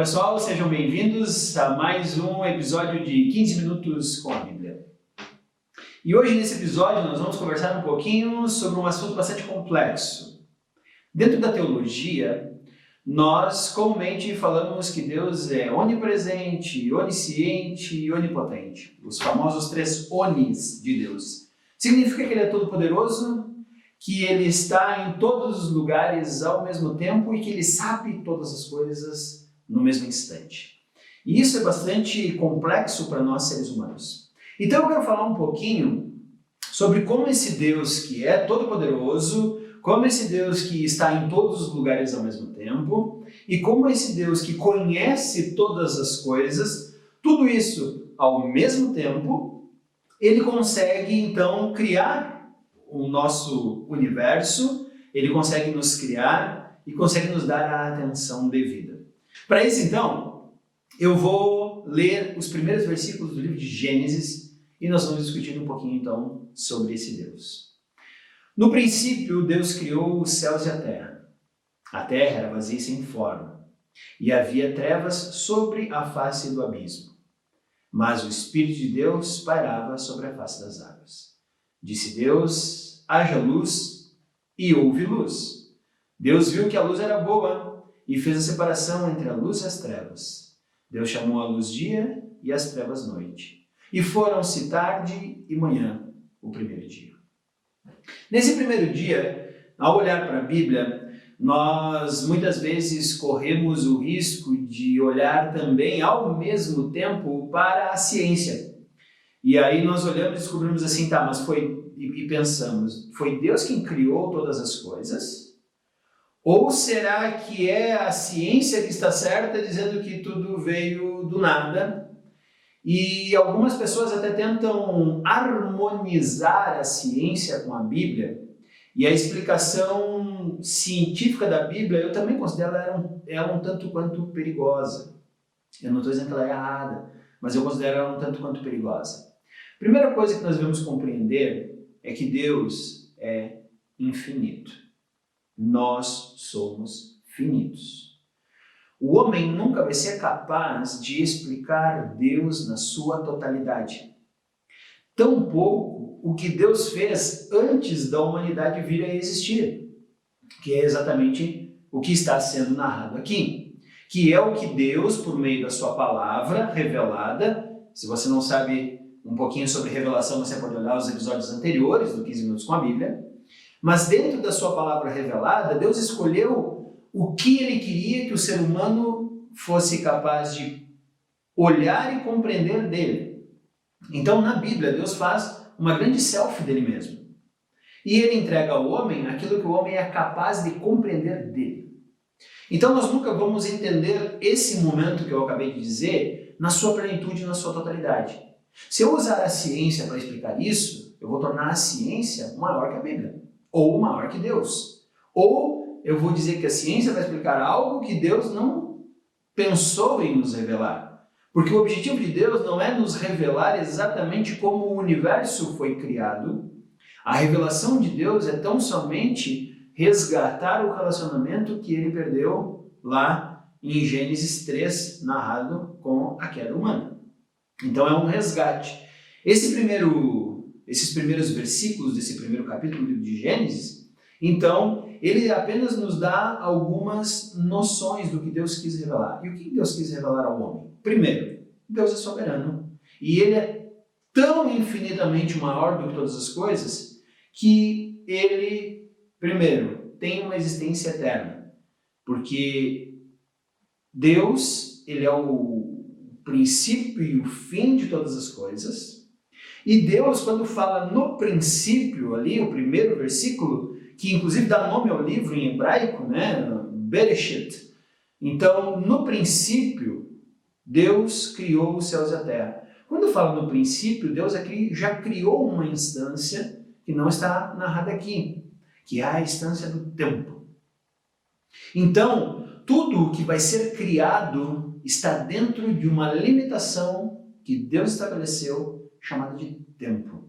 pessoal, sejam bem-vindos a mais um episódio de 15 minutos com a Bíblia. E hoje nesse episódio nós vamos conversar um pouquinho sobre um assunto bastante complexo. Dentro da teologia, nós comumente falamos que Deus é onipresente, onisciente e onipotente. Os famosos 3 onis de Deus. Significa que Ele é todo-poderoso, que Ele está em todos os lugares ao mesmo tempo e que Ele sabe todas as coisas no mesmo instante. E isso é bastante complexo para nós seres humanos. Então eu quero falar um pouquinho sobre como esse Deus que é todo-poderoso, como esse Deus que está em todos os lugares ao mesmo tempo, e como esse Deus que conhece todas as coisas, tudo isso ao mesmo tempo, Ele consegue então criar o nosso universo, Ele consegue nos criar e consegue nos dar a atenção devida. Para isso, então, eu vou ler os primeiros versículos do livro de Gênesis e nós vamos discutir um pouquinho, então, sobre esse Deus. No princípio, Deus criou os céus e a terra. A terra era vazia e sem forma, e havia trevas sobre a face do abismo. Mas o Espírito de Deus pairava sobre a face das águas. Disse Deus, haja luz, e houve luz. Deus viu que a luz era boa, e fez a separação entre a luz e as trevas. Deus chamou a luz dia e as trevas noite. E foram-se tarde e manhã, o primeiro dia. Nesse primeiro dia, ao olhar para a Bíblia, nós muitas vezes corremos o risco de olhar também ao mesmo tempo para a ciência. E aí nós olhamos e descobrimos assim, tá, mas e pensamos, foi Deus quem criou todas as coisas? Ou será que é a ciência que está certa, dizendo que tudo veio do nada? E algumas pessoas até tentam harmonizar a ciência com a Bíblia. E a explicação científica da Bíblia, eu também considero ela um tanto quanto perigosa. Eu não estou dizendo que ela é errada, mas eu considero ela um tanto quanto perigosa. Primeira coisa que nós devemos compreender é que Deus é infinito. Nós somos finitos. O homem nunca vai ser capaz de explicar Deus na sua totalidade. Tampouco o que Deus fez antes da humanidade vir a existir, que é exatamente o que está sendo narrado aqui, que é o que Deus, por meio da sua palavra revelada, se você não sabe um pouquinho sobre revelação, você pode olhar os episódios anteriores do 15 Minutos com a Bíblia, mas dentro da sua palavra revelada, Deus escolheu o que Ele queria que o ser humano fosse capaz de olhar e compreender dele. Então, na Bíblia, Deus faz uma grande selfie dele mesmo. E Ele entrega ao homem aquilo que o homem é capaz de compreender dele. Então, nós nunca vamos entender esse momento que eu acabei de dizer na sua plenitude, na sua totalidade. Se eu usar a ciência para explicar isso, eu vou tornar a ciência maior que a Bíblia. Ou maior que Deus. Ou eu vou dizer que a ciência vai explicar algo que Deus não pensou em nos revelar. Porque o objetivo de Deus não é nos revelar exatamente como o universo foi criado. A revelação de Deus é tão somente resgatar o relacionamento que Ele perdeu lá em Gênesis 3, narrado com a queda humana. Então é um resgate. Esses primeiros versículos desse primeiro capítulo do livro de Gênesis, então, ele apenas nos dá algumas noções do que Deus quis revelar. E o que Deus quis revelar ao homem? Primeiro, Deus é soberano. E Ele é tão infinitamente maior do que todas as coisas, que Ele, primeiro, tem uma existência eterna. Porque Deus, Ele é o princípio e o fim de todas as coisas. E Deus, quando fala no princípio ali, o primeiro versículo, que inclusive dá nome ao livro em hebraico, né? Bereshit. Então, no princípio, Deus criou os céus e a terra. Quando fala no princípio, Deus aqui já criou uma instância que não está narrada aqui, que é a instância do tempo. Então, tudo o que vai ser criado está dentro de uma limitação que Deus estabeleceu, chamada de tempo.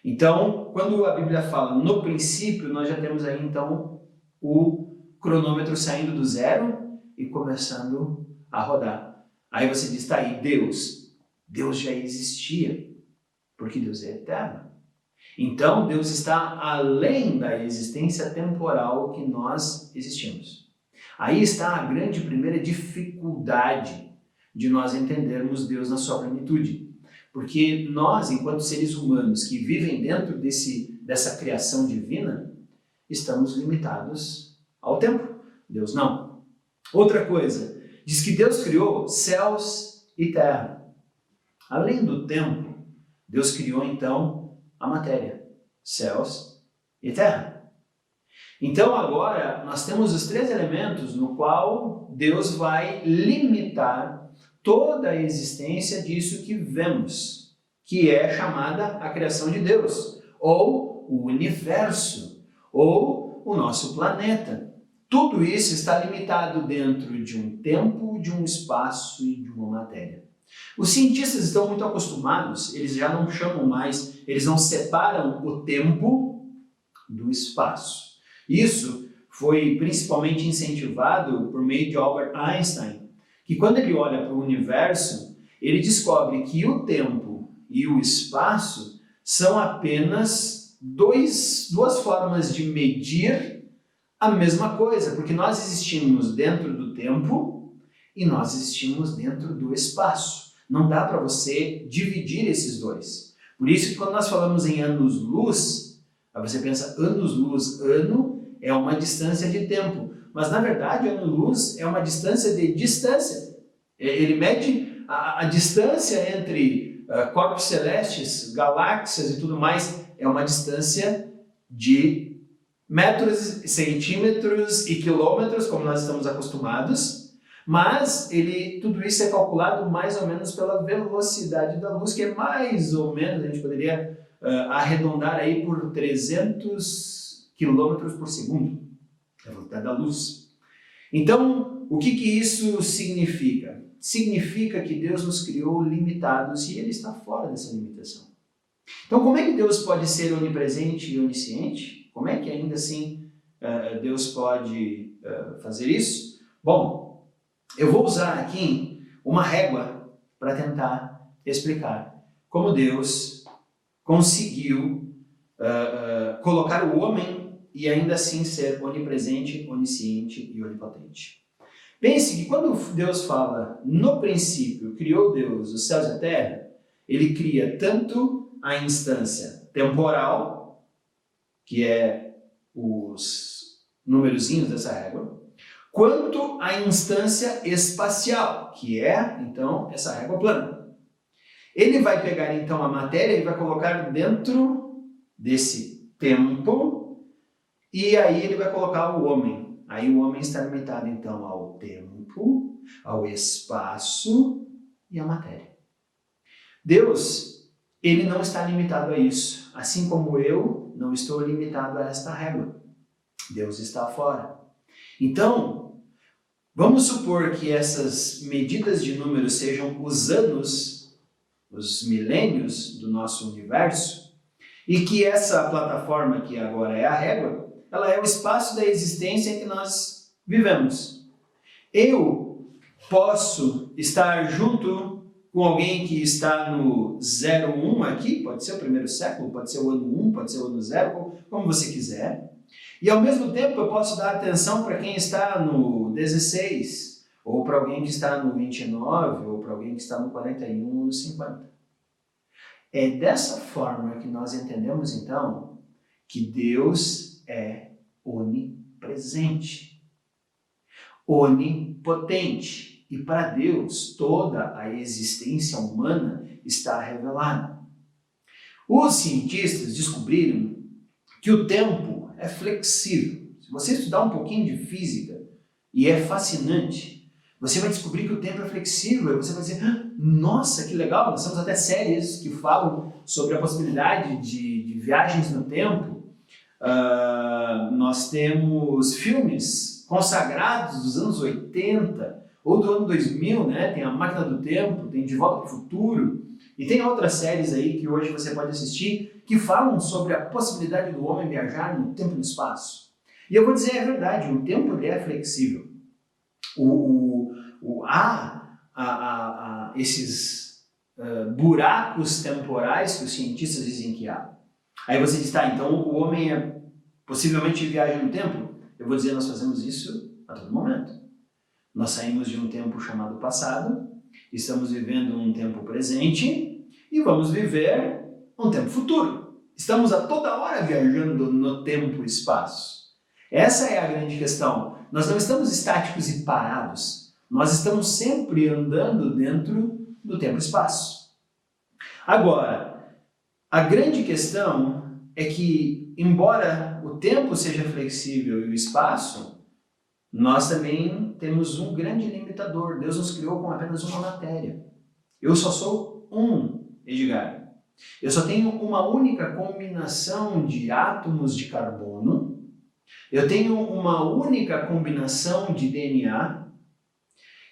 Então, quando a Bíblia fala no princípio, nós já temos aí então o cronômetro saindo do zero e começando a rodar. Aí você diz, tá aí, Deus já existia, porque Deus é eterno. Então, Deus está além da existência temporal que nós existimos. Aí está a grande primeira dificuldade de nós entendermos Deus na sua plenitude. Porque nós, enquanto seres humanos que vivem dentro dessa criação divina, estamos limitados ao tempo. Deus não. Outra coisa, diz que Deus criou céus e terra. Além do tempo, Deus criou então a matéria, céus e terra. Então agora nós temos os três elementos no qual Deus vai limitar toda a existência disso que vemos, que é chamada a criação de Deus, ou o universo, ou o nosso planeta. Tudo isso está limitado dentro de um tempo, de um espaço e de uma matéria. Os cientistas estão muito acostumados, eles já não chamam mais, eles não separam o tempo do espaço. Isso foi principalmente incentivado por meio de Albert Einstein, que quando ele olha para o universo, ele descobre que o tempo e o espaço são apenas duas formas de medir a mesma coisa, porque nós existimos dentro do tempo e nós existimos dentro do espaço. Não dá para você dividir esses dois. Por isso que quando nós falamos em anos-luz, aí você pensa anos-luz, ano é uma distância de tempo. Mas na verdade, ano-luz é uma distância de distância. Ele mede a distância entre corpos celestes, galáxias e tudo mais, é uma distância de metros, centímetros e quilômetros, como nós estamos acostumados, mas tudo isso é calculado mais ou menos pela velocidade da luz, que é mais ou menos, a gente poderia arredondar aí por 300 quilômetros por segundo, a velocidade da luz. Então, o que isso significa? Significa que Deus nos criou limitados e Ele está fora dessa limitação. Então, como é que Deus pode ser onipresente e onisciente? Como é que ainda assim Deus pode fazer isso? Bom, eu vou usar aqui uma régua para tentar explicar como Deus conseguiu colocar o homem e ainda assim ser onipresente, onisciente e onipotente. Pense que quando Deus fala, no princípio criou Deus os céus e a terra, Ele cria tanto a instância temporal, que é os numerozinhos dessa régua, quanto a instância espacial, que é, então, essa régua plana. Ele vai pegar, então, a matéria e vai colocar dentro desse tempo, e aí ele vai colocar o homem. Aí o homem está limitado, então, ao tempo, ao espaço e à matéria. Deus, Ele não está limitado a isso, assim como eu não estou limitado a esta régua. Deus está fora. Então, vamos supor que essas medidas de números sejam os anos, os milênios do nosso universo, e que essa plataforma que agora é a régua, ela é o espaço da existência em que nós vivemos. Eu posso estar junto com alguém que está no 01 aqui, pode ser o primeiro século, pode ser o ano 1, pode ser o ano 0, como você quiser. E ao mesmo tempo eu posso dar atenção para quem está no 16, ou para alguém que está no 29, ou para alguém que está no 41 ou no 50. É dessa forma que nós entendemos então que Deus é onipresente, onipotente. E para Deus toda a existência humana está revelada. Os cientistas descobriram que o tempo é flexível. Se você estudar um pouquinho de física, e é fascinante, você vai descobrir que o tempo é flexível, e você vai dizer, nossa, que legal, nós temos até séries que falam sobre a possibilidade de viagens no tempo. Nós temos filmes consagrados dos anos 80 ou do ano 2000, né? Tem A Máquina do Tempo, tem De Volta para o Futuro, e tem outras séries aí que hoje você pode assistir que falam sobre a possibilidade do homem viajar no tempo e no espaço. E eu vou dizer, é verdade, o tempo ele é flexível. esses buracos temporais que os cientistas dizem que há. Aí você diz, tá, então o homem possivelmente viaja no tempo? Eu vou dizer, nós fazemos isso a todo momento. Nós saímos de um tempo chamado passado, estamos vivendo um tempo presente e vamos viver um tempo futuro. Estamos a toda hora viajando no tempo e espaço. Essa é a grande questão. Nós não estamos estáticos e parados. Nós estamos sempre andando dentro do tempo e espaço. Agora, a grande questão é que, embora o tempo seja flexível e o espaço, nós também temos um grande limitador. Deus nos criou com apenas uma matéria. Eu só sou um Edgar. Eu só tenho uma única combinação de átomos de carbono. Eu tenho uma única combinação de DNA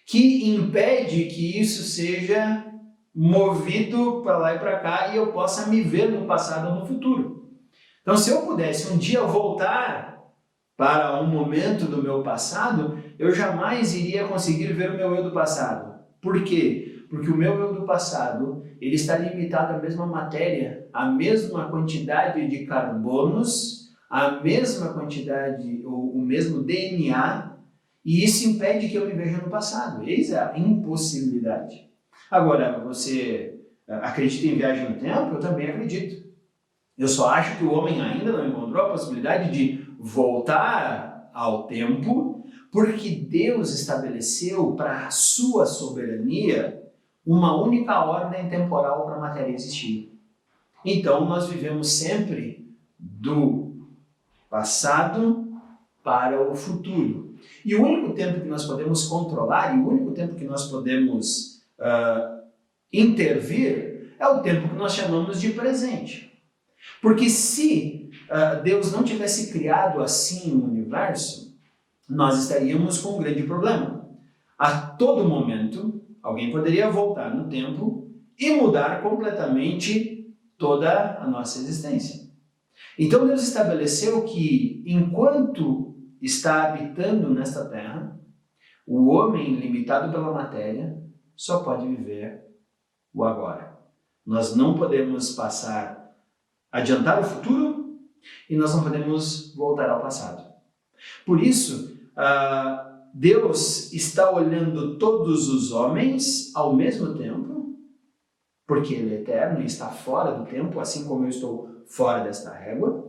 que impede que isso seja movido para lá e para cá e eu possa me ver no passado ou no futuro. Então, se eu pudesse um dia voltar para um momento do meu passado, eu jamais iria conseguir ver o meu eu do passado. Por quê? Porque o meu eu do passado, ele está limitado à mesma matéria, à mesma quantidade de carbonos, a mesma quantidade, ou o mesmo DNA, e isso impede que eu me veja no passado. Eis a impossibilidade. Agora, você acredita em viagem no tempo? Eu também acredito. Eu só acho que o homem ainda não encontrou a possibilidade de voltar ao tempo, porque Deus estabeleceu para a sua soberania uma única ordem temporal para a matéria existir. Então, nós vivemos sempre do passado para o futuro. E o único tempo que nós podemos controlar e o único tempo que nós podemos intervir é o tempo que nós chamamos de presente. Porque se Deus não tivesse criado assim o universo, nós estaríamos com um grande problema. A todo momento, alguém poderia voltar no tempo e mudar completamente toda a nossa existência. Então Deus estabeleceu que, enquanto está habitando nesta terra, o homem, limitado pela matéria, só pode viver o agora. Nós não podemos adiantar o futuro e nós não podemos voltar ao passado. Por isso, Deus está olhando todos os homens ao mesmo tempo, porque Ele é eterno e está fora do tempo, assim como eu estou fora desta régua,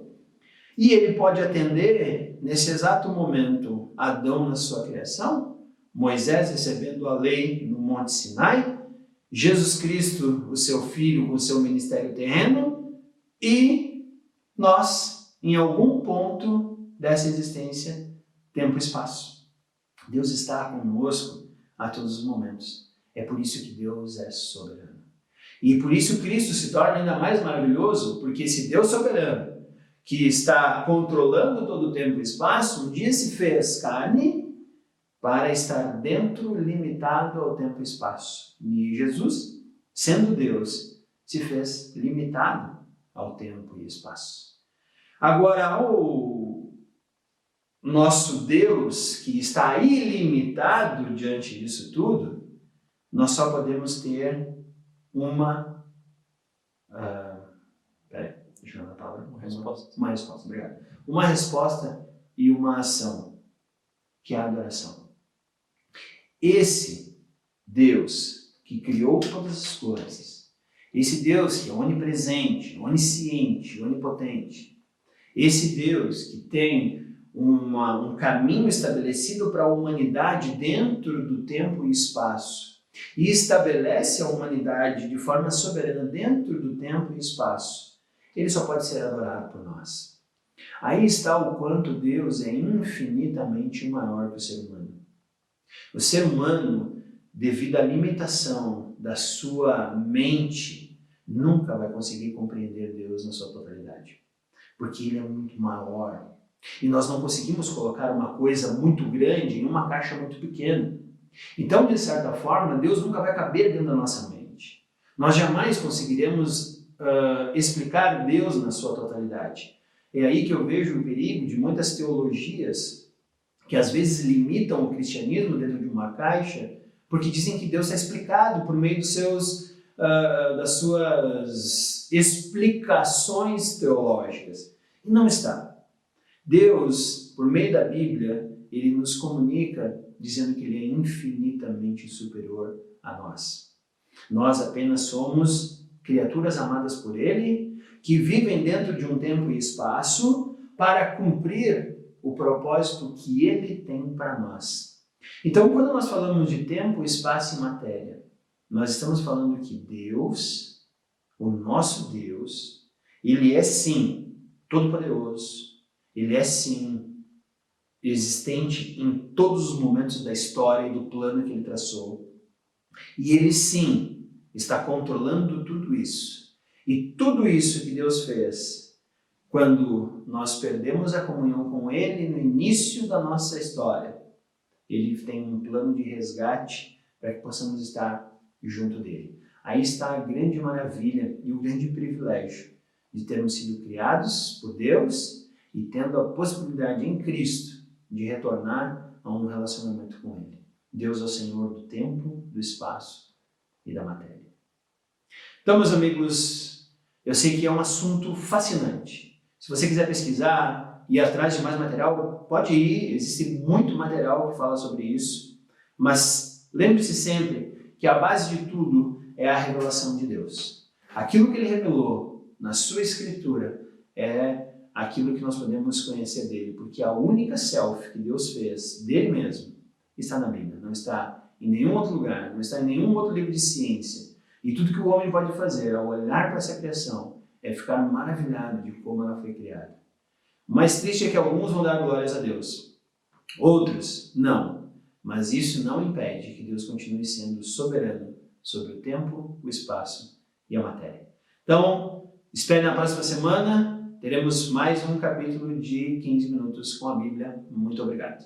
e Ele pode atender, nesse exato momento, Adão na sua criação, Moisés recebendo a lei no Monte Sinai, Jesus Cristo, o seu Filho, com o seu ministério terreno, e nós, em algum ponto dessa existência, tempo e espaço. Deus está conosco a todos os momentos. É por isso que Deus é soberano. E por isso Cristo se torna ainda mais maravilhoso, porque esse Deus soberano, que está controlando todo o tempo e espaço, um dia se fez carne para estar dentro, limitado ao tempo e espaço. E Jesus, sendo Deus, se fez limitado ao tempo e espaço. Agora, o nosso Deus, que está ilimitado diante disso tudo, nós só podemos ter uma resposta, obrigado. Uma resposta e uma ação, que é a adoração. Esse Deus que criou todas as coisas, esse Deus que é onipresente, onisciente, onipotente, esse Deus que tem um caminho estabelecido para a humanidade dentro do tempo e espaço, e estabelece a humanidade de forma soberana dentro do tempo e espaço, ele só pode ser adorado por nós. Aí está o quanto Deus é infinitamente maior que o ser humano. O ser humano, devido à limitação da sua mente, nunca vai conseguir compreender Deus na sua totalidade, porque Ele é muito maior. E nós não conseguimos colocar uma coisa muito grande em uma caixa muito pequena. Então, de certa forma, Deus nunca vai caber dentro da nossa mente. Nós jamais conseguiremos explicar Deus na sua totalidade. É aí que eu vejo o perigo de muitas teologias que às vezes limitam o cristianismo dentro de uma caixa, porque dizem que Deus está explicado por meio das suas explicações teológicas. E não está. Deus, por meio da Bíblia, ele nos comunica dizendo que ele é infinitamente superior a nós. Nós apenas somos criaturas amadas por ele, que vivem dentro de um tempo e espaço para cumprir o propósito que ele tem para nós. Então, quando nós falamos de tempo, espaço e matéria, nós estamos falando que Deus, o nosso Deus, ele é sim todo-poderoso, ele é sim existente em todos os momentos da história e do plano que ele traçou. E ele sim está controlando tudo isso. E tudo isso que Deus fez, quando nós perdemos a comunhão com ele no início da nossa história, ele tem um plano de resgate para que possamos estar junto dele. Aí está a grande maravilha e o grande privilégio de termos sido criados por Deus e tendo a possibilidade em Cristo de retornar a um relacionamento com ele. Deus é o Senhor do tempo, do espaço e da matéria. Então, meus amigos, eu sei que é um assunto fascinante. Se você quiser pesquisar e ir atrás de mais material, pode ir, existe muito material que fala sobre isso, mas lembre-se sempre que a base de tudo é a revelação de Deus. Aquilo que ele revelou na sua escritura é aquilo que nós podemos conhecer dele, porque a única selfie que Deus fez dele mesmo está na Bíblia, não está em nenhum outro lugar, não está em nenhum outro livro de ciência. E tudo que o homem pode fazer ao olhar para essa criação é ficar maravilhado de como ela foi criada. O mais triste é que alguns vão dar glórias a Deus, outros não, mas isso não impede que Deus continue sendo soberano sobre o tempo, o espaço e a matéria. Então, espere na próxima semana. Teremos mais um capítulo de 15 minutos com a Bíblia. Muito obrigado.